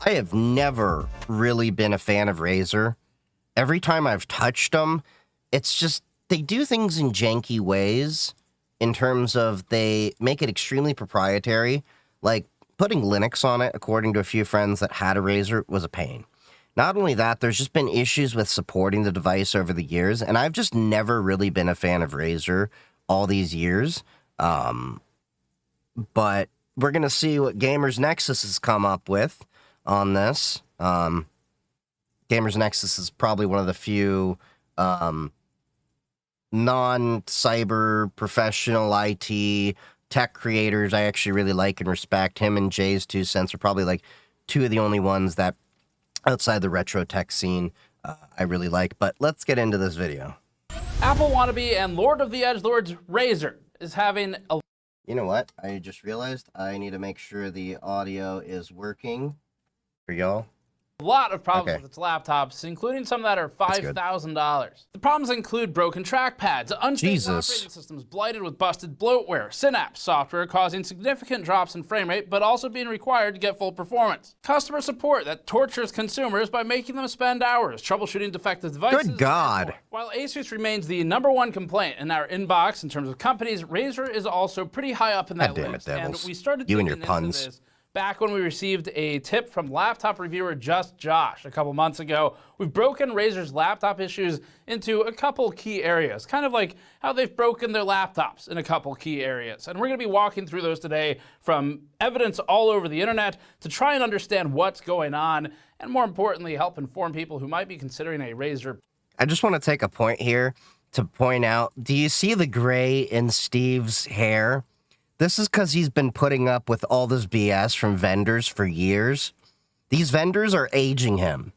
I have never really been a fan of Razer. Every time I've touched them, it's just, they do things in janky ways in terms of they make it extremely proprietary. Like, putting Linux on it, according to a few friends that had a Razer, was a pain. Not only that, there's just been issues with supporting the device over the years, and I've just never really been a fan of Razer all these years. But we're going to see what GamersNexus has come up with on this. GamersNexus is probably one of the few non-cyber professional IT tech creators I actually really like and respect. Him and Jay's 2 cents are probably like two of the only ones that outside the retro tech scene I really like. But let's get into this video. Apple wannabe and Lord of the Edgelords Razer is having a... You know what? I just realized I need to make sure the audio is working for y'all. lot of problems with its laptops, including some that are $5,000. The problems include broken trackpads, unstable operating systems blighted with busted bloatware, Synapse software causing significant drops in frame rate, but also being required to get full performance, customer support that tortures consumers by making them spend hours troubleshooting defective devices. Good God. While Asus remains the #1 complaint in our inbox in terms of companies, Razer is also pretty high up in that list. And we started you and your puns. this back when we received a tip from laptop reviewer Just Josh a couple months ago. We've broken Razer's laptop issues into a couple key areas, kind of like how they've broken their laptops in a couple key areas. And we're going to be walking through those today, from evidence all over the internet to try and understand what's going on, and more importantly, help inform people who might be considering a Razer. I just want to take a point here to point out, do you see the gray in Steve's hair? This is because he's been putting up with all this BS from vendors for years. These vendors are aging him.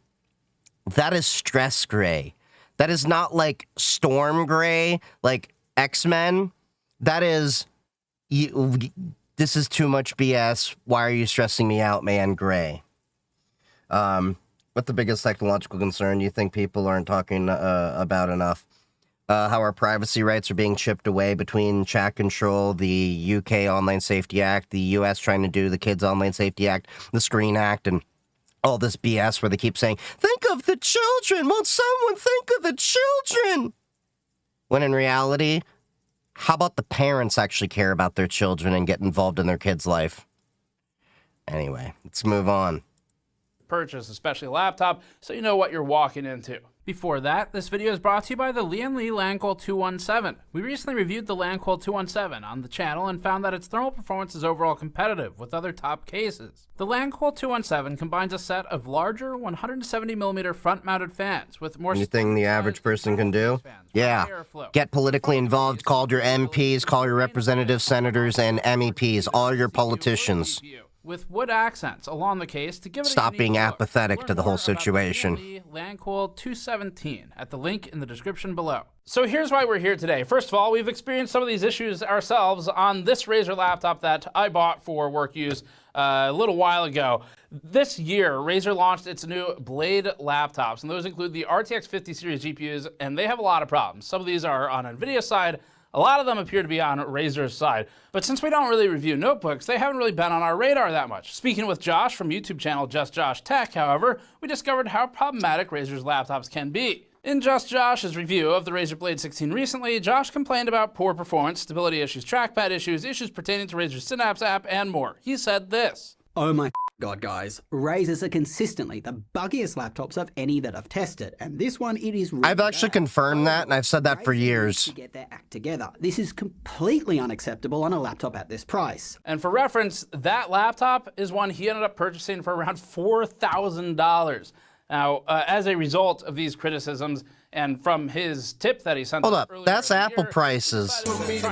That is stress gray. That is not like storm gray, like X-Men. That is, this is too much BS. Why are you stressing me out, man? Gray. What the biggest technological concern you think people aren't talking about enough? How our privacy rights are being chipped away between chat control, the UK Online Safety Act, the US trying to do the Kids Online Safety Act, the Screen Act, and all this BS where they keep saying, think of the children, won't someone think of the children? When in reality, how about the parents actually care about their children and get involved in their kid's life? Anyway, let's move on. Purchase, especially a laptop, so you know what you're walking into. Before that, this video is brought to you by the Lian Li Lanquil 217. We recently reviewed the Lanquil 217 on the channel and found that its thermal performance is overall competitive with other top cases. The Lanquil 217 combines a set of larger 170mm front-mounted fans with more... Anything the average person can do? Yeah. Get politically involved, call your MPs, call your representatives, senators, and MEPs, all your politicians. With wood accents along the case to give it Stop being apathetic to the whole situation. Lanquil 217 at the link in the description below. So here's why we're here today. First of all, we've experienced some of these issues ourselves on this Razer laptop that I bought for work use a little while ago. This year, Razer launched its new Blade laptops, and those include the RTX 50 series GPUs, and they have a lot of problems. Some of these are on NVIDIA's side. A lot of them appear to be on Razer's side. But since we don't really review notebooks, they haven't really been on our radar that much. Speaking with Josh from YouTube channel Just Josh Tech, however, we discovered how problematic Razer's laptops can be. In Just Josh's review of the Razer Blade 16 recently, Josh complained about poor performance, stability issues, trackpad issues, issues pertaining to Razer's Synapse app, and more. He said this. Oh my God, guys. Razers are consistently the buggiest laptops of any that I've tested, and this one, it is really I've actually confirmed that, and I've said that for years. To get their act together. This is completely unacceptable on a laptop at this price. And for reference, that laptop is one he ended up purchasing for around $4,000. Now, as a result of these criticisms, and from his tip that he sent Hold up, that's Apple prices. Think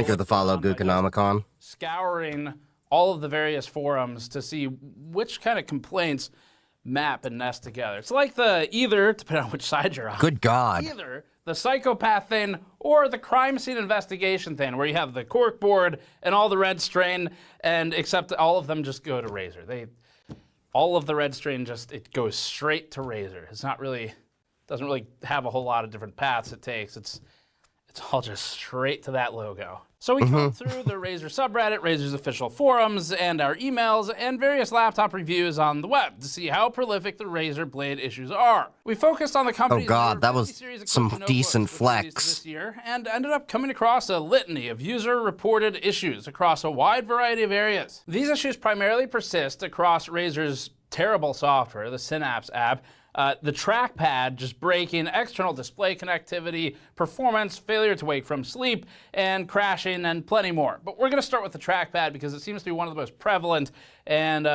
of the follow Gookonomicon. Scouring all of the various forums to see which kind of complaints map and nest together. It's like either, depending on which side you're on. Good God. Either the psychopath thing or the crime scene investigation thing, where you have the corkboard and all the red strain, and except all of them just go to Razer. All of the red strain it goes straight to Razer. It's not really, doesn't really have a whole lot of different paths it takes. It's all just straight to that logo. So we go through the Razer subreddit, Razer's official forums, and our emails, and various laptop reviews on the web to see how prolific the Razer Blade issues are. We focused on the company's that was some decent flex this year, and ended up coming across a litany of user-reported issues across a wide variety of areas. These issues primarily persist across Razer's terrible software, the Synapse app, the trackpad just breaking, external display connectivity, performance, failure to wake from sleep, and crashing, and plenty more. But we're going to start with the trackpad because it seems to be one of the most prevalent and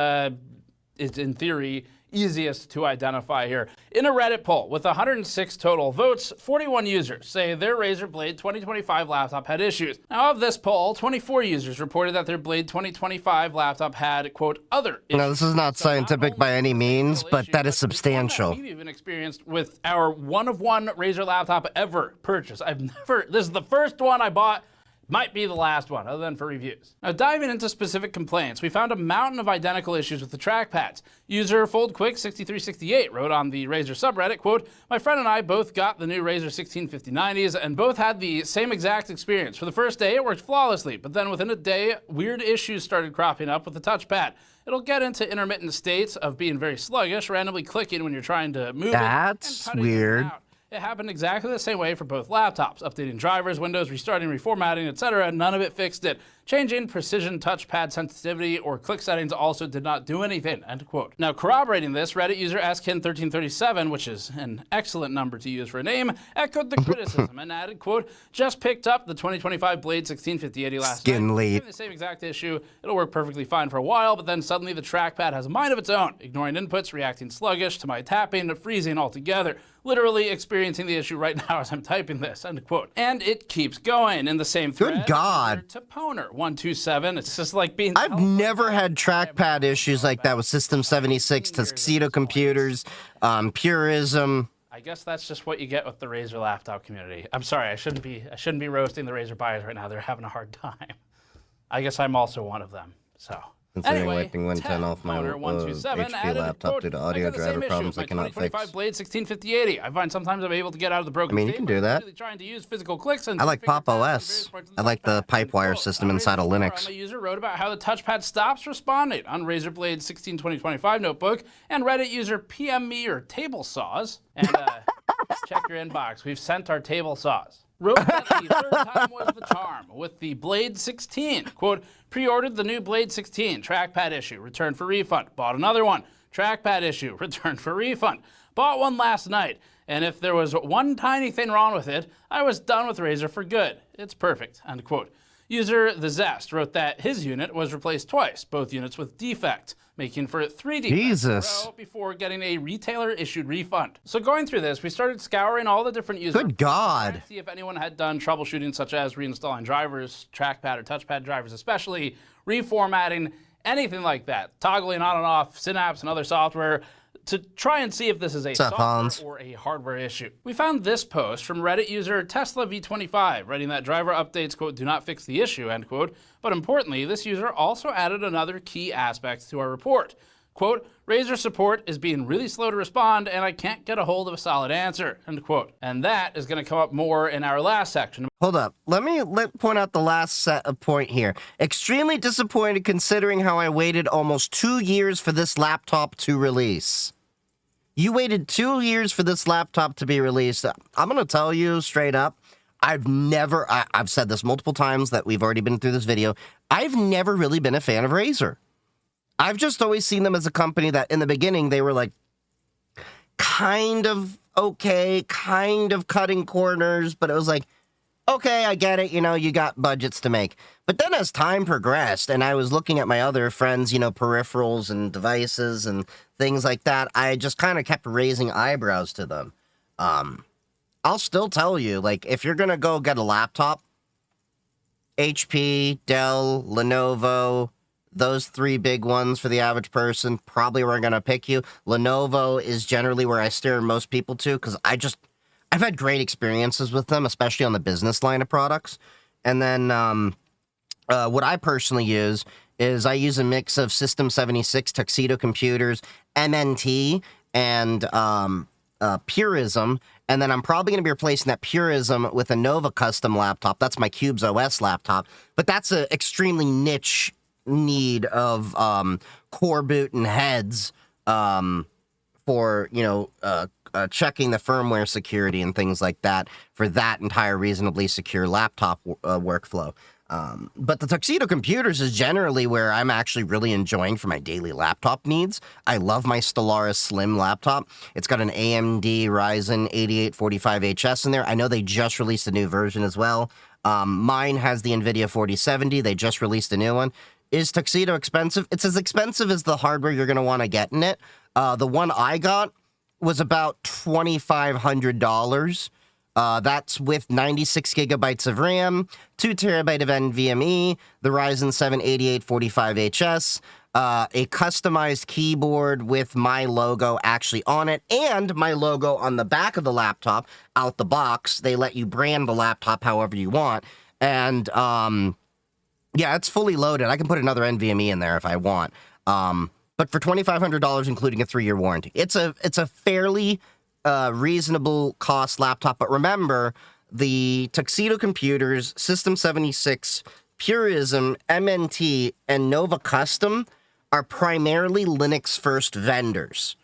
is, in theory, easiest to identify here. In a Reddit poll with 106 total votes, 41 users say their Razer Blade 2025 laptop had issues. Now, of this poll, 24 users reported that their Blade 2025 laptop had, quote, other issues. Now, this is not scientific by any means, but that is substantial. We've even experienced with our one-of-one Razer laptop ever purchased. This is the first one I bought. Might be the last one, other than for reviews. Now, diving into specific complaints, we found a mountain of identical issues with the trackpads. User FoldQuick6368 wrote on the Razer subreddit, quote, "My friend and I both got the new Razer 165090s and both had the same exact experience. For the first day, it worked flawlessly, but then within a day, weird issues started cropping up with the touchpad. It'll get into intermittent states of being very sluggish, randomly clicking when you're trying to move That's it. That's weird. It happened exactly the same way for both laptops. Updating drivers, windows, restarting, reformatting, etc. None of it fixed it. Changing precision touchpad sensitivity or click settings also did not do anything," end quote. Now, corroborating this, Reddit user skin1337, which is an excellent number to use for a name, echoed the criticism and added, quote, "Just picked up the 2025 Blade 165080 last night. Having the same exact issue. It'll work perfectly fine for a while, but then suddenly the trackpad has a mind of its own, ignoring inputs, reacting sluggish to my tapping, freezing altogether. Literally experiencing the issue right now as I'm typing this," end quote. And it keeps going in the same thread. Good God. Toponer127. It's just like being. I've never had trackpad issues like that with System 76, Tuxedo computers, Purism. I guess that's just what you get with the Razer laptop community. I'm sorry, I shouldn't be roasting the Razer buyers right now. They're having a hard time. I guess I'm also one of them. So. Considering Anyway, wiping Win 10 off my HP laptop due to audio driver problems I cannot fix. Blade 165080. I find sometimes I'm able to get out of the broken I mean, you can do that. Really trying to use physical clicks and I like Pop OS. I like the Pipewire system inside of Linux. A user wrote about how the touchpad stops responding on Razer Blade 16-2025 notebook, and Reddit user PM me or table saws. And check your inbox. We've sent our table saws. Wrote that the third time was the charm with the Blade 16. Quote, "Pre-ordered the new Blade 16, trackpad issue, returned for refund. Bought another one, trackpad issue, returned for refund. Bought one last night, and if there was one tiny thing wrong with it, I was done with Razer for good. It's perfect," end quote. User The Zest wrote that his unit was replaced twice, both units with defect, making for 3 defects in a row before getting a retailer-issued refund. So going through this, we started scouring all the different users. Good God. To see if anyone had done troubleshooting such as reinstalling drivers, trackpad or touchpad drivers especially, reformatting, anything like that, toggling on and off Synapse and other software, to try and see if this is a software or a hardware issue. We found this post from Reddit user TeslaV25, writing that driver updates, quote, "do not fix the issue," end quote. But importantly, this user also added another key aspect to our report. Quote, "Razer support is being really slow to respond, and I can't get a hold of a solid answer," end quote. And that is going to come up more in our last section. Hold up. Let me point out the last point here. Extremely disappointed considering how I waited almost 2 years for this laptop to release. You waited 2 years for this laptop to be released. I'm going to tell you straight up, I've said this multiple times that we've already been through this video. I've never really been a fan of Razer. I've just always seen them as a company that in the beginning, they were like kind of okay, kind of cutting corners, but it was like, okay, I get it, you got budgets to make. But then as time progressed and I was looking at my other friends, peripherals and devices and things like that, I just kind of kept raising eyebrows to them. I'll still tell you, like, if you're going to go get a laptop, HP, Dell, Lenovo, those 3 big ones for the average person, probably where I'm going to pick you. Lenovo is generally where I steer most people to because I've had great experiences with them, especially on the business line of products. And then what I personally use is I use a mix of System 76, Tuxedo computers, MNT, and Purism. And then I'm probably going to be replacing that Purism with a Nova custom laptop. That's my Cubes OS laptop. But that's an extremely niche need of core boot and heads for, checking the firmware security and things like that for that entire reasonably secure laptop workflow. But the Tuxedo Computers is generally where I'm actually really enjoying for my daily laptop needs. I love my Stellaris Slim laptop. It's got an AMD Ryzen 8845HS in there. I know they just released a new version as well. Mine has the NVIDIA 4070. They just released a new one. Is Tuxedo expensive? It's as expensive as the hardware you're going to want to get in it. The one I got was about $2,500. That's with 96 gigabytes of RAM, 2 terabyte of NVMe, the Ryzen 7 8845HS, a customized keyboard with my logo actually on it, and my logo on the back of the laptop out the box. They let you brand the laptop however you want. And, yeah, it's fully loaded. I can put another NVMe in there if I want. But for $2,500, including a 3-year warranty, it's a fairly reasonable cost laptop. But remember, the Tuxedo Computers, System 76, Purism, MNT, and Nova Custom are primarily Linux-first vendors,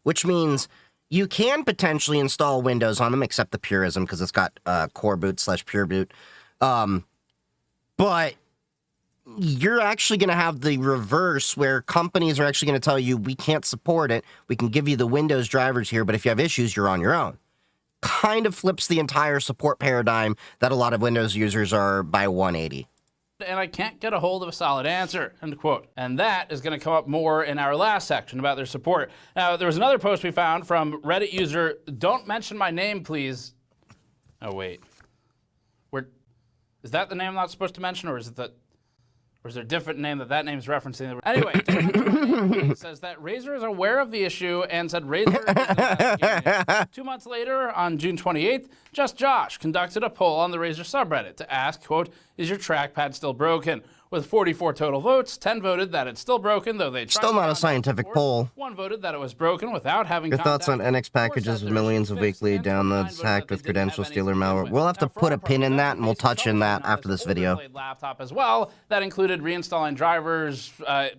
which means you can potentially install Windows on them, except the Purism, because it's got Core Boot / Pure Boot. But you're actually going to have the reverse, where companies are actually going to tell you, we can't support it. We can give you the Windows drivers here, but if you have issues, you're on your own. Kind of flips the entire support paradigm that a lot of Windows users are by 180. And I can't get a hold of a solid answer, end quote. And that is going to come up more in our last section about their support. Now, there was another post we found from Reddit user, "Don't mention my name, please." Oh, wait. Is that the name I'm not supposed to mention, or is it or is there a different name that name is referencing? Anyway, it says that Razer is aware of the issue and said Razer is investigating it. 2 months later, on June 28th, Just Josh conducted a poll on the Razer subreddit to ask, quote, "Is your trackpad still broken?" With 44 total votes, 10 voted that it's still broken, though they tried. Still not a scientific poll. 1 voted that it was broken without having Your thoughts on NX packages with millions of weekly downloads hacked with credential stealer malware? We'll have to put a pin in that, and we'll touch in that after this video. Laptop as well. That included reinstalling drivers,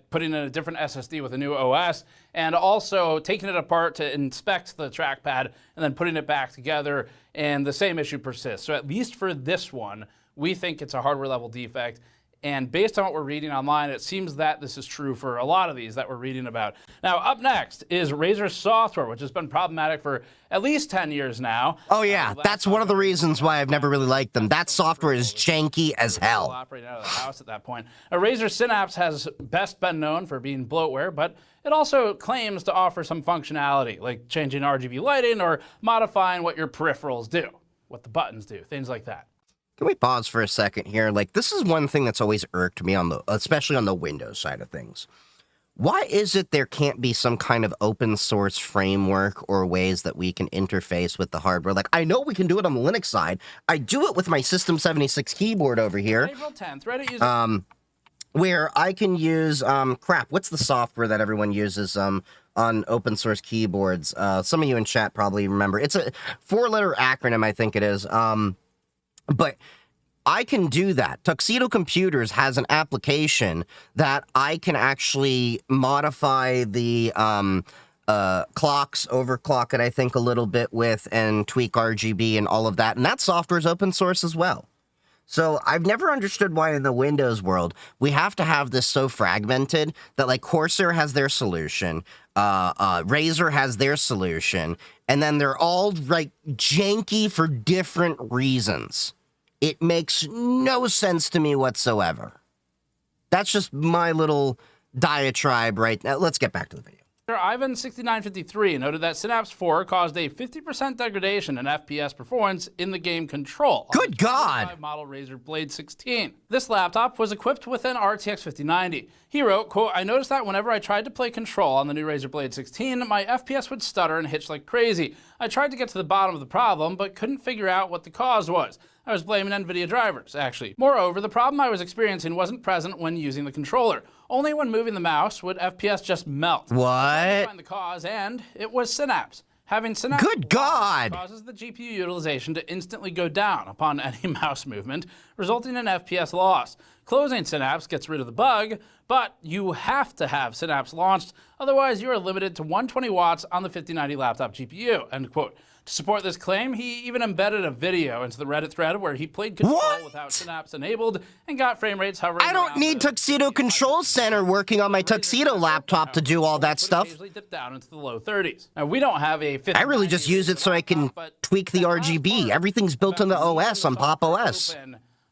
putting in a different SSD with a new OS, and also taking it apart to inspect the trackpad and then putting it back together, and the same issue persists. So at least for this one, we think it's a hardware level defect. And based on what we're reading online, it seems that this is true for a lot of these that we're reading about. Now, up next is Razer's software, which has been problematic for at least 10 years now. Oh, yeah. That's one of the reasons why I've never really liked them. That software is janky as hell. Operating out of the house at that point. Razer Synapse has best been known for being bloatware, but it also claims to offer some functionality, like changing RGB lighting or modifying what your peripherals do, what the buttons do, things like that. Can we pause for a second here? Like, this is one thing that's always irked me especially on the Windows side of things. Why is it there can't be some kind of open source framework or ways that we can interface with the hardware? Like, I know we can do it on the Linux side. I do it with my System 76 keyboard over here. April 10th, Reddit user where I can use, what's the software that everyone uses, on open source keyboards? Some of you in chat probably remember. It's a 4-letter acronym, I think it is. But I can do that. Tuxedo Computers has an application that I can actually modify the clocks, overclock it, I think, a little bit with, and tweak RGB and all of that. And that software is open source as well. So I've never understood why in the Windows world we have to have this so fragmented that, like, Corsair has their solution, Razer has their solution, and then they're all, like, janky for different reasons. It makes no sense to me whatsoever. That's just my little diatribe right now. Let's get back to the video. Ivan6953 noted that Synapse 4 caused a 50% degradation in FPS performance in the game Control. Good God! Model Razer Blade 16. This laptop was equipped with an RTX 5090. He wrote, quote, "I noticed that whenever I tried to play Control on the new Razer Blade 16, my FPS would stutter and hitch like crazy. I tried to get to the bottom of the problem, but couldn't figure out what the cause was. I was blaming NVIDIA drivers, actually. Moreover, the problem I was experiencing wasn't present when using the controller. Only when moving the mouse would FPS just melt. What? I tried to find the cause, and it was Synapse. Having Synapse Good God! causes the GPU utilization to instantly go down upon any mouse movement, resulting in FPS loss. Closing Synapse gets rid of the bug, but you have to have Synapse launched, otherwise you are limited to 120 watts on the 5090 laptop GPU, end quote. To support this claim, he even embedded a video into the Reddit thread where he played Control without Synapse enabled and got frame rates hovering I don't need Tuxedo Control Center working on my Tuxedo laptop to do all that stuff. Occasionally dip down into the low 30s. Now, we don't have a 50 I really just use it so I can tweak the RGB. Everything's built in the OS on Pop OS.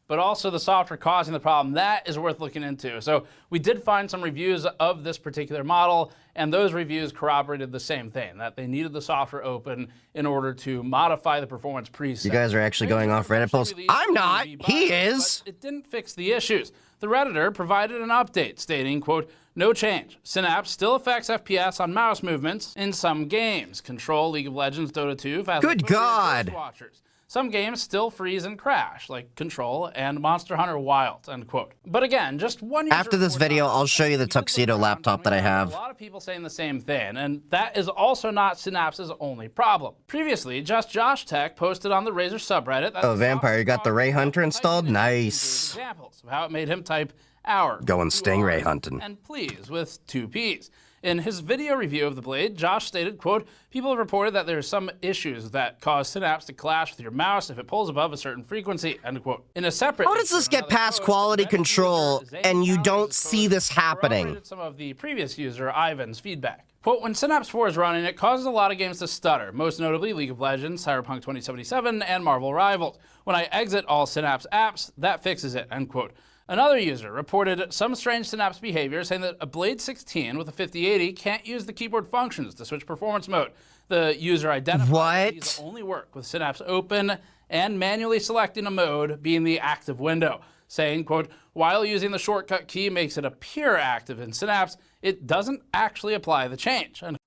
But also the software causing the problem. That is worth looking into. So we did find some reviews of this particular model, and those reviews corroborated the same thing, that they needed the software open in order to modify the performance preset. You guys are actually going off Reddit posts. I'm not. He is. But it didn't fix the issues. The Redditor provided an update stating, quote, no change. Synapse still affects FPS on mouse movements in some games. Control, League of Legends, Dota 2, Good God. Watchers. Some games still freeze and crash, like Control and Monster Hunter Wilds, end quote. But again, just one user After this video, I'll show you the Tuxedo laptop that I have. A lot of people saying the same thing, and that is also not Synapse's only problem. Previously, Just Josh Tech posted on the Razer subreddit that Oh, Vampire, you got the Ray Hunter installed? Nice. Examples of how it made him type hour, Going stingray hunting. and please with 2 P's. In his video review of the Blade, Josh stated, quote, people have reported that there are some issues that cause Synapse to clash with your mouse if it pulls above a certain frequency, end quote. In a separate How does this get past quality control and you don't see this happening? Some of the previous user, Ivan's, feedback. Quote, when Synapse 4 is running, it causes a lot of games to stutter, most notably League of Legends, Cyberpunk 2077, and Marvel Rivals. When I exit all Synapse apps, that fixes it, end quote. Another user reported some strange Synapse behavior, saying that a Blade 16 with a 5080 can't use the keyboard functions to switch performance mode. The user identified that these only work with Synapse open and manually selecting a mode being the active window, saying, quote, while using the shortcut key makes it appear active in Synapse, it doesn't actually apply the change. And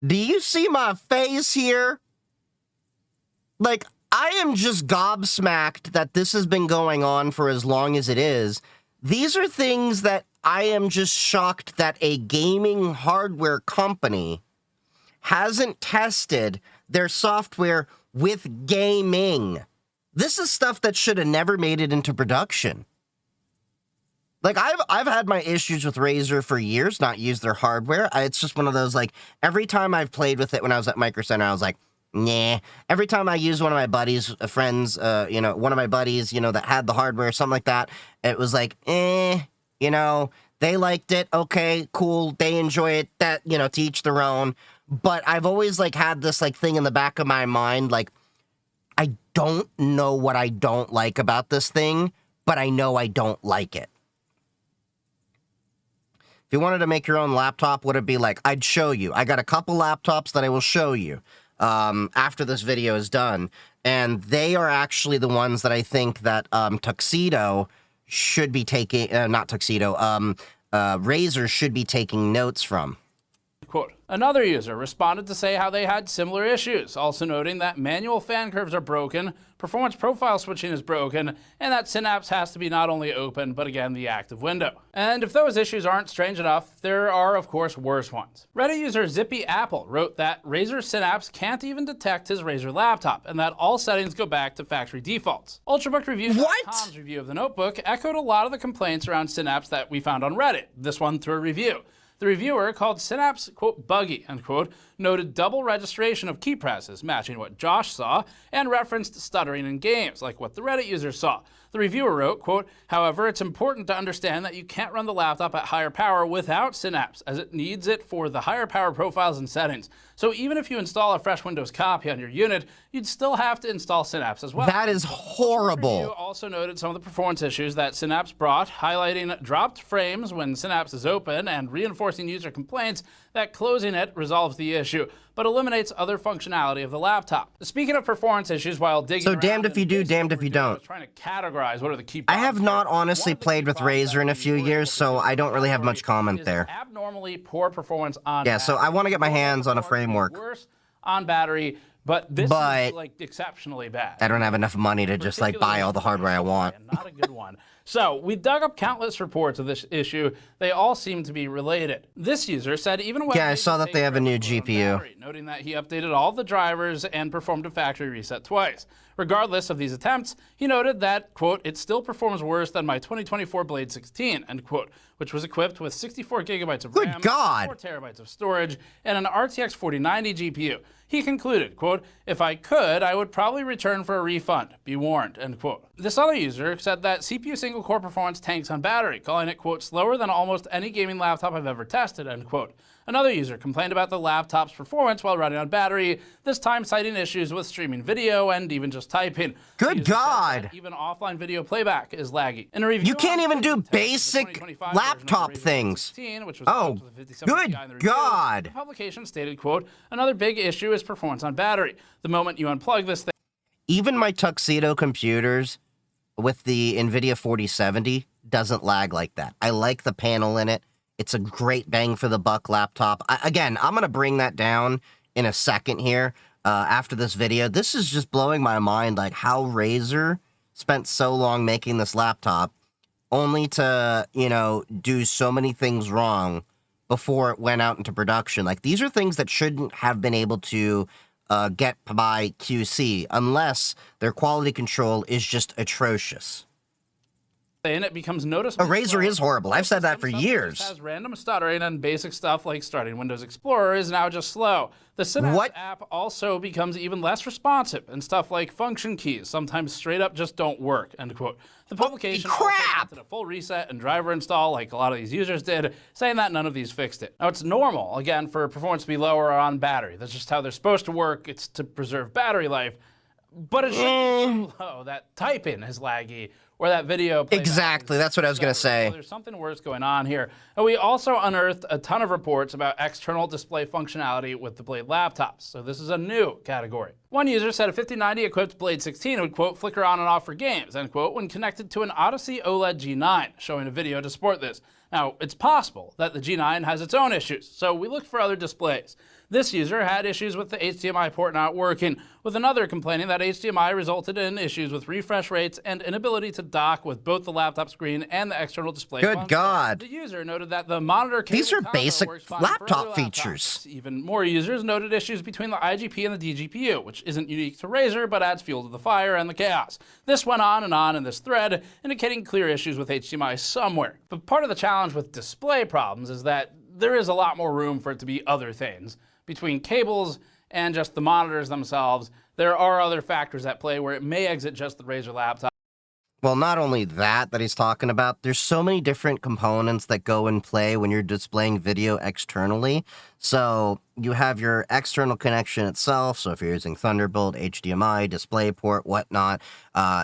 do you see my face here? Like, I am just gobsmacked that this has been going on for as long as it is. These are things that I am just shocked that a gaming hardware company hasn't tested their software with gaming. This is stuff that should have never made it into production. Like, I've had my issues with Razer for years, not used their hardware. It's just one of those, like, every time I've played with it when I was at Micro Center, I was like, nah. Every time I used one of my buddies, one of my buddies, that had the hardware, something like that, it was like, they liked it, okay, cool, they enjoy it, that, to each their own. But I've always, like, had this, like, thing in the back of my mind, like, I don't know what I don't like about this thing, but I know I don't like it. If you wanted to make your own laptop, what it'd be like, I'd show you. I got a couple laptops that I will show you after this video is done, and they are actually the ones that I think that Tuxedo should be taking, Razer should be taking notes from. Quote, another user responded to say how they had similar issues, also noting that manual fan curves are broken, performance profile switching is broken, and that Synapse has to be not only open, but again, the active window. And if those issues aren't strange enough, there are, of course, worse ones. Reddit user Zippy Apple wrote that Razer Synapse can't even detect his Razer laptop, and that all settings go back to factory defaults. UltrabookReviews.com's review of the notebook echoed a lot of the complaints around Synapse that we found on Reddit, this one through a review. The reviewer called Synapse, quote, buggy, end quote, noted double registration of key presses, matching what Josh saw, and referenced stuttering in games, like what the Reddit user saw. The reviewer wrote, quote, however, it's important to understand that you can't run the laptop at higher power without Synapse, as it needs it for the higher power profiles and settings. So even if you install a fresh Windows copy on your unit, you'd still have to install Synapse as well. That is horrible. The review also noted some of the performance issues that Synapse brought, highlighting dropped frames when Synapse is open and reinforcing user complaints that closing it resolves the issue, but eliminates other functionality of the laptop. Speaking of performance issues, while digging so damned if you do, damned if you don't. Trying to categorize what are the key I have not honestly played with Razer in a few years, so I don't really have much comment there. Abnormally poor performance on yeah, so I want to get my hands on a framework. Worse on battery, but this is like exceptionally bad. I don't have enough money to just like buy all the hardware I want. Not a good one. So we dug up countless reports of this issue. They all seem to be related. This user said even when Yeah, I saw that they have a new GPU. noting that he updated all the drivers and performed a factory reset twice. Regardless of these attempts, he noted that, quote, it still performs worse than my 2024 Blade 16, end quote, which was equipped with 64 gigabytes of RAM, 4 terabytes of storage, and an RTX 4090 GPU. He concluded, quote, if I could, I would probably return for a refund. Be warned, end quote. This other user said that CPU single core performance tanks on battery, calling it, quote, slower than almost any gaming laptop I've ever tested, end quote. Another user complained about the laptop's performance while running on battery, this time citing issues with streaming video and even just typing. Good God! Even offline video playback is laggy. In a review, you can't even do basic laptop things. 16, which was oh, good God! The publication stated, quote, another big issue is performance on battery. The moment you unplug this thing... Even my Tuxedo computers with the NVIDIA 4070 doesn't lag like that. I like the panel in it. It's a great bang for the buck laptop. Again, I'm going to bring that down in a second here after this video. This is just blowing my mind, like how Razer spent so long making this laptop only to, you know, do so many things wrong before it went out into production. Like, these are things that shouldn't have been able to get by QC unless their quality control is just atrocious. And it becomes noticeable. A Razer is horrible. I've said that for years. It has random stuttering, and basic stuff like starting Windows Explorer is now just slow. The Synapse app also becomes even less responsive, and stuff like function keys sometimes straight up just don't work, end quote. The publication also did a full reset and driver install like a lot of these users did, saying that none of these fixed it. Now, it's normal, again, for performance to be lower on battery. That's just how they're supposed to work. It's to preserve battery life. But it shouldn't be so low that typing is laggy, or that video exactly, that's what I was going to say. So there's something worse going on here. And we also unearthed a ton of reports about external display functionality with the Blade laptops. So this is a new category. One user said a 5090 equipped Blade 16 would, quote, flicker on and off for games, end quote, when connected to an Odyssey OLED G9, showing a video to support this. Now, it's possible that the G9 has its own issues, so we looked for other displays. This user had issues with the HDMI port not working, with another complaining that HDMI resulted in issues with refresh rates and inability to dock with both the laptop screen and the external display. Good God. The user noted that the monitor cable These are basic laptop features. Even more users noted issues between the IGP and the DGPU, which isn't unique to Razer, but adds fuel to the fire and the chaos. This went on in this thread, indicating clear issues with HDMI somewhere. But part of the challenge with display problems is that there is a lot more room for it to be other things. Between cables and just the monitors themselves, there are other factors at play where it may exit just the Razer laptop. Well, not only that he's talking about, there's so many different components that go in play when you're displaying video externally. So you have your external connection itself. So if you're using Thunderbolt, HDMI, DisplayPort, whatnot,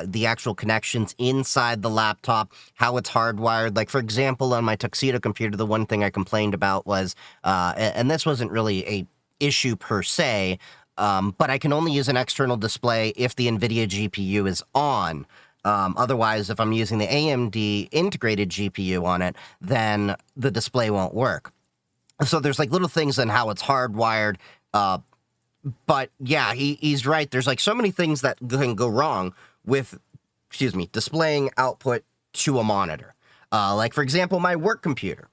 the actual connections inside the laptop, how it's hardwired. Like, for example, on my Tuxedo computer, the one thing I complained about was, and this wasn't really a issue per se, but I can only use an external display if the NVIDIA GPU is on. Otherwise, if I'm using the AMD integrated GPU on it, then the display won't work. So there's like little things in how it's hardwired. But yeah, he's right. There's like so many things that can go wrong with, displaying output to a monitor. Like, for example, my work computer.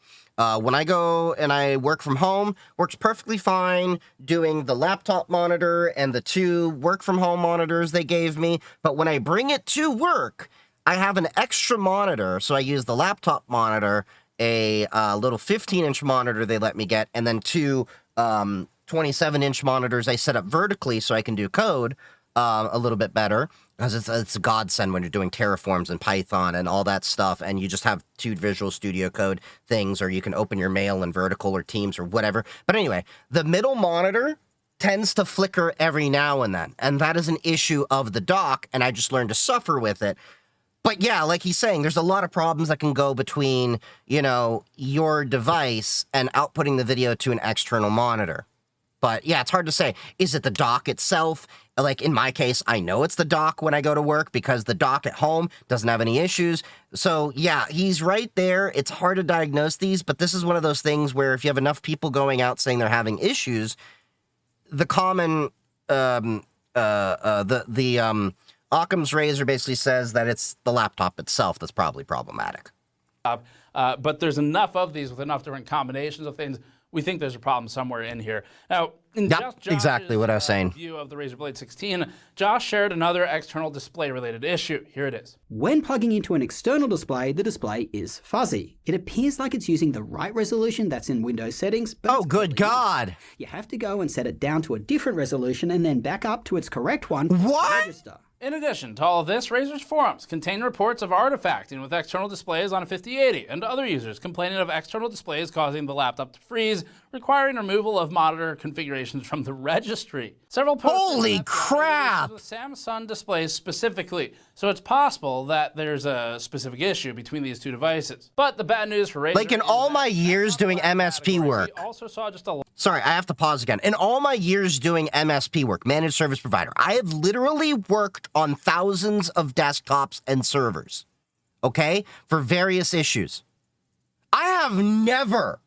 When I go and I work from home, works perfectly fine doing the laptop monitor and the 2 work-from-home monitors they gave me. But when I bring it to work, I have an extra monitor. So I use the laptop monitor, a little 15-inch monitor they let me get, and then 2 27-inch monitors I set up vertically so I can do code a little bit better. Because it's a godsend when you're doing terraforms and Python and all that stuff, and you just have 2 Visual Studio Code things, or you can open your mail in vertical or Teams or whatever. But anyway, the middle monitor tends to flicker every now and then, and that is an issue of the dock, and I just learned to suffer with it. But yeah, like he's saying, there's a lot of problems that can go between, your device and outputting the video to an external monitor. But yeah, it's hard to say. Is it the dock itself? Like, in my case, I know it's the dock when I go to work because the dock at home doesn't have any issues. So yeah, he's right there. It's hard to diagnose these, but this is one of those things where if you have enough people going out saying they're having issues, the common, Occam's Razer basically says that it's the laptop itself that's probably problematic. But there's enough of these with enough different combinations of things. We think there's a problem somewhere in here. Now, in Josh's, exactly what I was saying. Review of the Razer Blade 16, Josh shared another external display-related issue. Here it is. When plugging into an external display, the display is fuzzy. It appears like it's using the right resolution that's in Windows settings, but Oh, good God. you have to go and set it down to a different resolution and then back up to its correct one What? to register. In addition to all of this, Razer's forums contain reports of artifacting with external displays on a 5080 and other users complaining of external displays causing the laptop to freeze, requiring removal of monitor configurations from the registry. Several posts Holy crap! with Samsung displays specifically, so it's possible that there's a specific issue between these two devices. But the bad news for Razer, Like in all my years doing MSP work. we also saw just a Sorry, I have to pause again. In all my years doing MSP work, managed service provider, I have literally worked on thousands of desktops and servers, okay, for various issues. I have never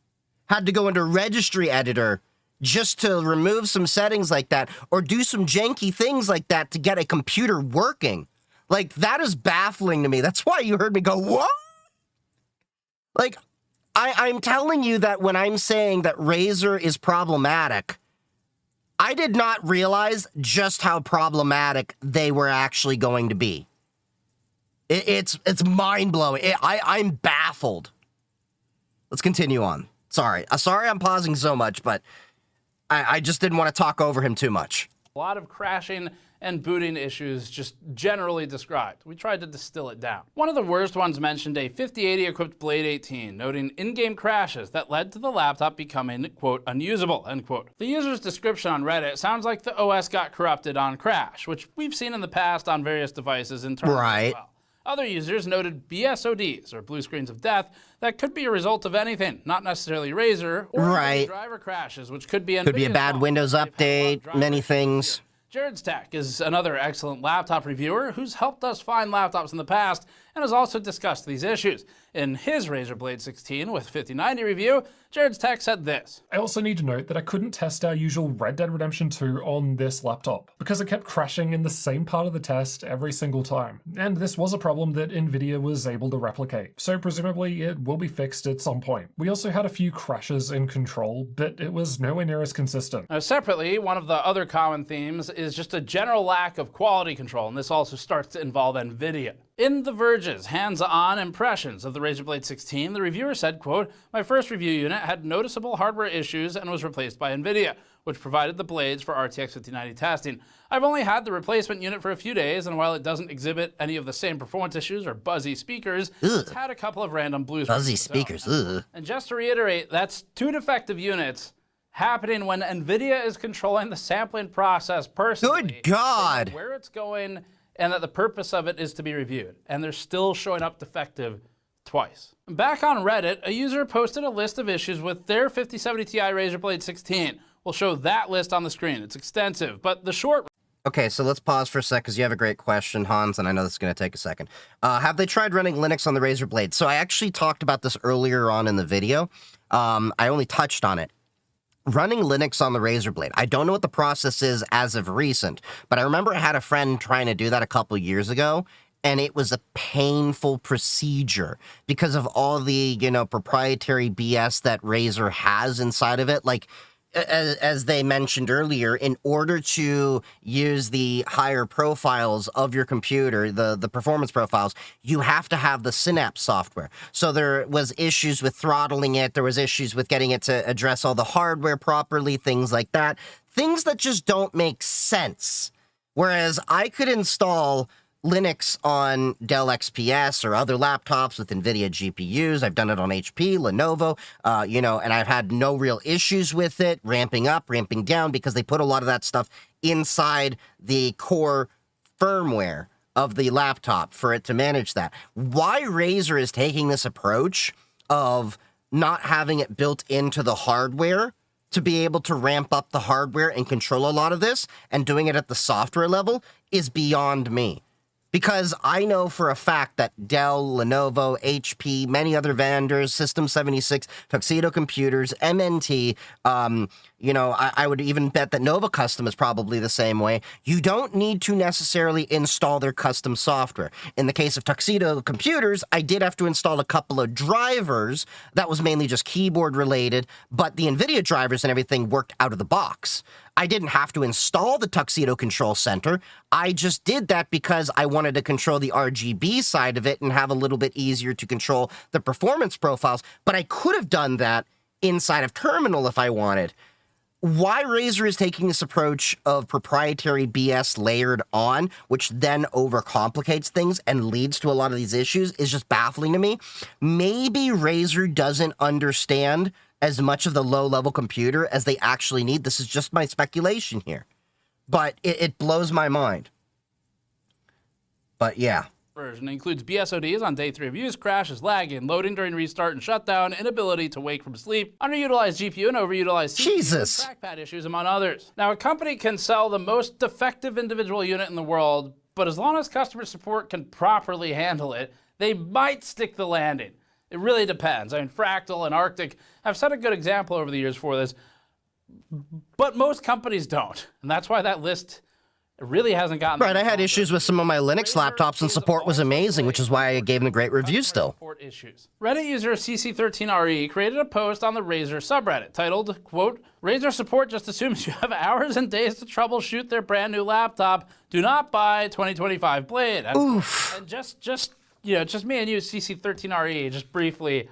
had to go into registry editor just to remove some settings like that or do some janky things like that to get a computer working. Like, that is baffling to me. That's why you heard me go, what? Like, I'm telling you that when I'm saying that Razer is problematic, I did not realize just how problematic they were actually going to be. It's mind-blowing. I'm baffled. Let's continue on. Sorry I'm pausing so much, but I just didn't want to talk over him too much. lot of crashing and booting issues just generally described. We tried to distill it down. One of the worst ones mentioned a 5080 equipped Blade 18, noting in-game crashes that led to the laptop becoming, quote, unusable, end quote. The user's description on Reddit sounds like the OS got corrupted on crash, which we've seen in the past on various devices internally as well. Other users noted BSODs, or blue screens of death, that could be a result of anything, not necessarily Razer, or driver crashes, which could be a bad Windows update, many things. Jared's Tech is another excellent laptop reviewer who's helped us find laptops in the past and has also discussed these issues. In his Razer Blade 16 with 5090 review, Jared's Tech said this. I also need to note that I couldn't test our usual Red Dead Redemption 2 on this laptop because it kept crashing in the same part of the test every single time. And this was a problem that Nvidia was able to replicate, so presumably it will be fixed at some point. We also had a few crashes in Control, but it was nowhere near as consistent. Now, separately, one of the other common themes is just a general lack of quality control, and this also starts to involve Nvidia. In The Verge's hands-on impressions of the Razer Blade 16, the reviewer said, quote, "My first review unit had noticeable hardware issues and was replaced by NVIDIA, which provided the blades for RTX 5090 testing. I've only had the replacement unit for a few days, and while it doesn't exhibit any of the same performance issues or buzzy speakers, it's had a couple of random blue buzzy speakers. And just to reiterate, that's two defective units happening when NVIDIA is controlling the sampling process personally. Good God! Where it's going, and that the purpose of it is to be reviewed. And they're still showing up defective twice. Back on Reddit, a user posted a list of issues with their 5070 Ti Razer Blade 16. We'll show that list on the screen. It's extensive, but the short... Okay, so let's pause for a sec because you have a great question, Hans, and I know this is going to take a second. Have they tried running Linux on the Razer Blade? So I actually talked about this earlier on in the video. I only touched on it. Running Linux on the Razer Blade. I don't know what the process is as of recent, but I remember I had a friend trying to do that a couple years ago, and it was a painful procedure because of all the, proprietary BS that Razer has inside of it. Like, as they mentioned earlier, in order to use the higher profiles of your computer, the performance profiles, you have to have the Synapse software. So there was issues with throttling it. There was issues with getting it to address all the hardware properly, things like that. Things that just don't make sense. Whereas I could install Linux on Dell XPS or other laptops with NVIDIA GPUs. I've done it on HP, Lenovo, and I've had no real issues with it, ramping up, ramping down, because they put a lot of that stuff inside the core firmware of the laptop for it to manage that. Why Razer is taking this approach of not having it built into the hardware to be able to ramp up the hardware and control a lot of this and doing it at the software level is beyond me. Because I know for a fact that Dell, Lenovo, HP, many other vendors, System 76, Tuxedo Computers, MNT, You know, I would even bet that Nova Custom is probably the same way. You don't need to necessarily install their custom software. In the case of Tuxedo Computers, I did have to install a couple of drivers. That was mainly just keyboard related, but the NVIDIA drivers and everything worked out of the box. I didn't have to install the Tuxedo Control Center. I just did that because I wanted to control the RGB side of it and have a little bit easier to control the performance profiles, but I could have done that inside of Terminal if I wanted. Why Razer is taking this approach of proprietary BS layered on, which then overcomplicates things and leads to a lot of these issues, is just baffling to me. Maybe Razer doesn't understand as much of the low-level computer as they actually need. This is just my speculation here. But it blows my mind. But yeah. Version includes BSODs on day 3 of use, crashes, lagging, loading during restart and shutdown, inability to wake from sleep, underutilized GPU and overutilized CPU, Jesus. and trackpad issues, among others. Now, a company can sell the most defective individual unit in the world, but as long as customer support can properly handle it, they might stick the landing. It really depends. I mean, Fractal and Arctic have set a good example over the years for this, but most companies don't. And that's why that list really hasn't gotten... Right, I had issues with some of my Linux laptops and support was amazing, which is why I gave them a great review still. Support issues. Reddit user CC13RE created a post on the Razer subreddit titled, quote, Razer support just assumes you have hours and days to troubleshoot their brand new laptop. Do not buy 2025 Blade. Oof. And just me and you, CC13RE, just briefly,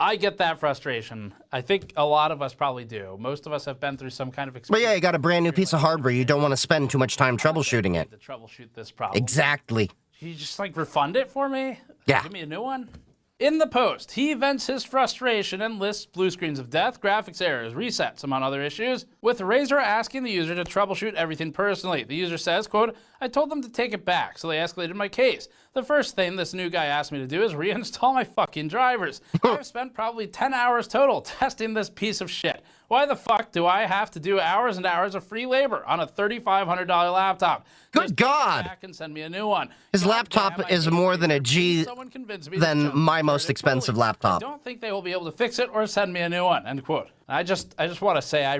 I get that frustration. I think a lot of us probably do. Most of us have been through some kind of experience. But yeah, you got a brand new piece of hardware. You don't want to spend too much time troubleshooting it. To troubleshoot this problem. Exactly. Can you just like refund it for me? Yeah. Give me a new one? In the post, he vents his frustration and lists blue screens of death, graphics errors, resets, among other issues, with Razer asking the user to troubleshoot everything personally. The user says, quote, I told them to take it back, so they escalated my case. The first thing this new guy asked me to do is reinstall my fucking drivers. I've spent probably 10 hours total testing this piece of shit. Why the fuck do I have to do hours and hours of free labor on a $3,500 laptop? Good God. Back and send me a new one. His God laptop damn, I is hate more Razer. than a G Someone convince me than that my Jones most started it expensive fully. laptop. I don't think they will be able to fix it or send me a new one, end quote. I just want to say I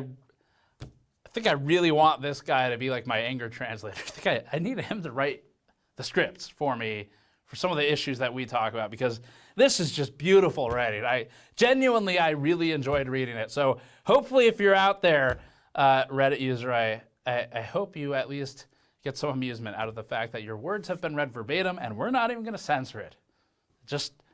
think I really want this guy to be like my anger translator. I think I need him to write the scripts for me for some of the issues that we talk about, because this is just beautiful writing. I really enjoyed reading it. So hopefully if you're out there, Reddit user, I hope you at least get some amusement out of the fact that your words have been read verbatim and we're not even going to censor it.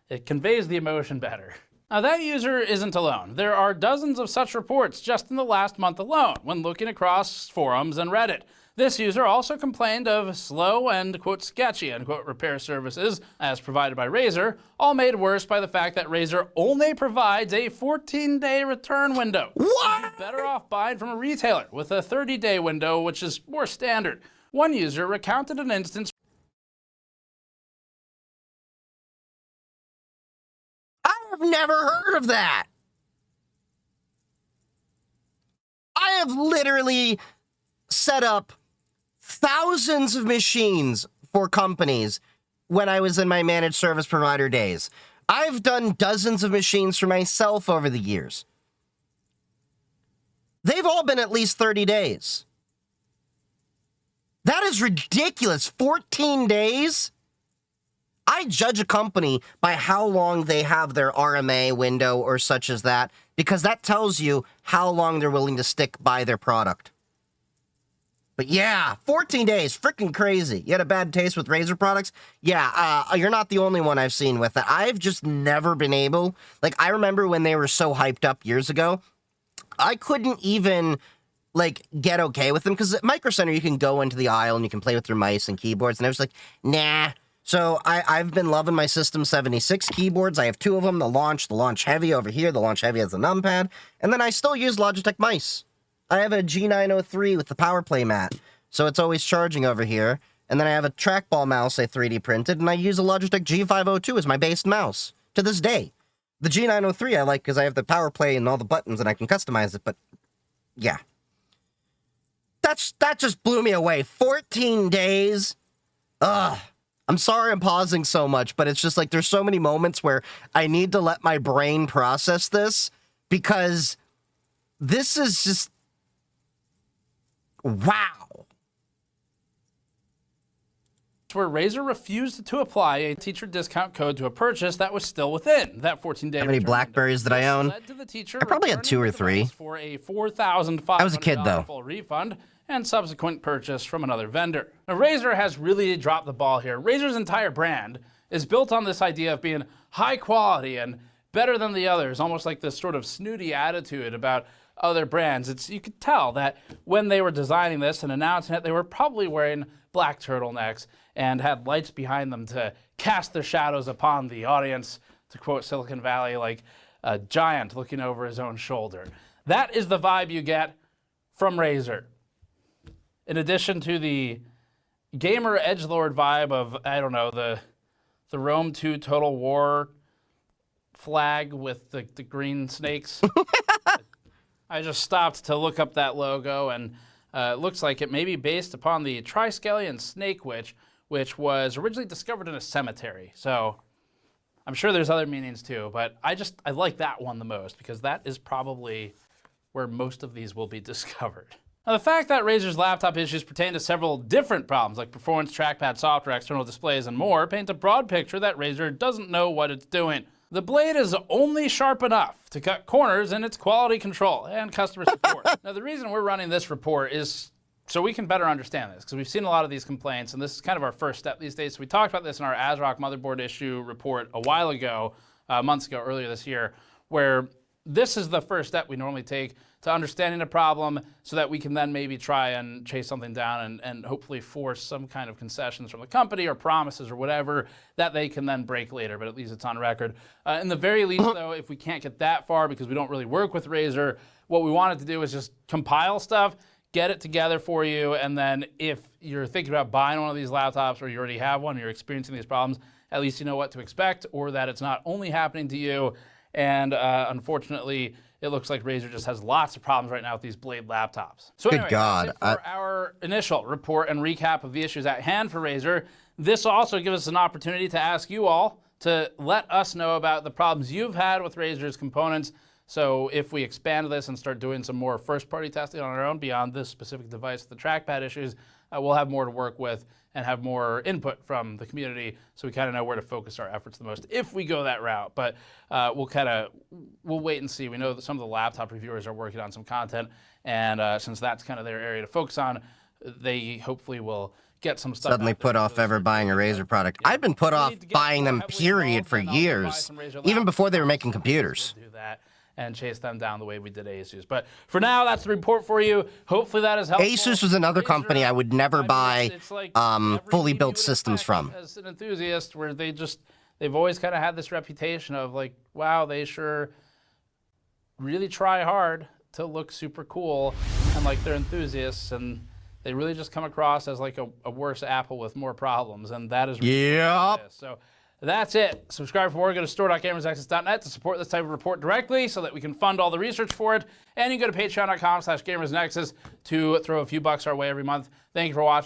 It conveys the emotion better. Now that user isn't alone. There are dozens of such reports just in the last month alone when looking across forums and Reddit. This user also complained of slow and, quote, sketchy, unquote, repair services as provided by Razer, all made worse by the fact that Razer only provides a 14-day return window. What? You'd be better off buying from a retailer with a 30-day window, which is more standard. One user recounted an instance. I have never heard of that. I have literally set up thousands of machines for companies when I was in my managed service provider days. I've done dozens of machines for myself over the years. They've all been at least 30 days. That is ridiculous. 14 days? I judge a company by how long they have their RMA window or such as that, because that tells you how long they're willing to stick by their product. But yeah, 14 days, freaking crazy. You had a bad taste with Razer products? Yeah, you're not the only one I've seen with it. I've just never been able, like, I remember when they were so hyped up years ago, I couldn't even, like, get okay with them, because at Micro Center, you can go into the aisle and you can play with your mice and keyboards, and I was like, nah. So I've been loving my System 76 keyboards. I have two of them, the Launch Heavy over here. The Launch Heavy has a numpad, and then I still use Logitech mice. I have a G903 with the power play mat, so it's always charging over here. And then I have a trackball mouse I 3D printed, and I use a Logitech G502 as my base mouse to this day. The G903 I like because I have the power play and all the buttons, and I can customize it, but yeah. That just blew me away. 14 days? Ugh. I'm sorry I'm pausing so much, but it's just like there's so many moments where I need to let my brain process this, because This is just... Wow. Where Razer refused to apply a teacher discount code to a purchase that was still within that 14-day. How many BlackBerries did I own? I probably had 2 or 3. For a $4,500 I was a kid, though. full refund and subsequent purchase from another vendor. Now, Razer has really dropped the ball here. Razer's entire brand is built on this idea of being high quality and better than the others, almost like this sort of snooty attitude about other brands. You could tell that when they were designing this and announcing it, they were probably wearing black turtlenecks and had lights behind them to cast their shadows upon the audience, to quote Silicon Valley, like a giant looking over his own shoulder. That is the vibe you get from Razer. In addition to the gamer edgelord vibe of, I don't know, the Rome 2 Total War flag with the green snakes. I just stopped to look up that logo, and it looks like it may be based upon the Triskelion snake witch, which was originally discovered in a cemetery. So I'm sure there's other meanings too, but I like that one the most because that is probably where most of these will be discovered. Now, the fact that Razer's laptop issues pertain to several different problems like performance, trackpad, software, external displays, and more paint a broad picture that Razer doesn't know what it's doing. The blade is only sharp enough to cut corners in its quality control and customer support. Now, the reason we're running this report is so we can better understand this, because we've seen a lot of these complaints, and this is kind of our first step these days. So we talked about this in our ASRock motherboard issue report a while ago, months ago, earlier this year, where this is the first step we normally take to understanding a problem so that we can then maybe try and chase something down and hopefully force some kind of concessions from the company or promises or whatever that they can then break later, but at least it's on record. In the very least, though, if we can't get that far because we don't really work with Razer, what we wanted to do is just compile stuff, get it together for you, and then if you're thinking about buying one of these laptops or you already have one and you're experiencing these problems, at least you know what to expect or that it's not only happening to you. And unfortunately, it looks like Razer just has lots of problems right now with these Blade laptops. So anyway, Good God. that's it for our initial report and recap of the issues at hand for Razer. This also gives us an opportunity to ask you all to let us know about the problems you've had with Razer's components. So if we expand this and start doing some more first-party testing on our own beyond this specific device, the trackpad issues, we'll have more to work with and have more input from the community so we kind of know where to focus our efforts the most if we go that route. But we'll wait and see. We know that some of the laptop reviewers are working on some content, and since that's kind of their area to focus on, they hopefully will get some stuff. Suddenly put off ever buying a Razer product. I've been put off buying them, period, for years, even before they were making computers. Do that and chase them down the way we did Asus. But for now, that's the report for you. Hopefully that is helpful. Asus was another company I would never buy it's like fully everything built you would systems expect from. as an enthusiast, where they've always kind of had this reputation of like, wow, they sure really try hard to look super cool and like they're enthusiasts, and they really just come across as like a worse Apple with more problems, and that is really what it is. So that's it. Subscribe for more. Go to store.gamersnexus.net to support this type of report directly so that we can fund all the research for it. And you can go to patreon.com/gamersnexus to throw a few bucks our way every month. Thank you for watching.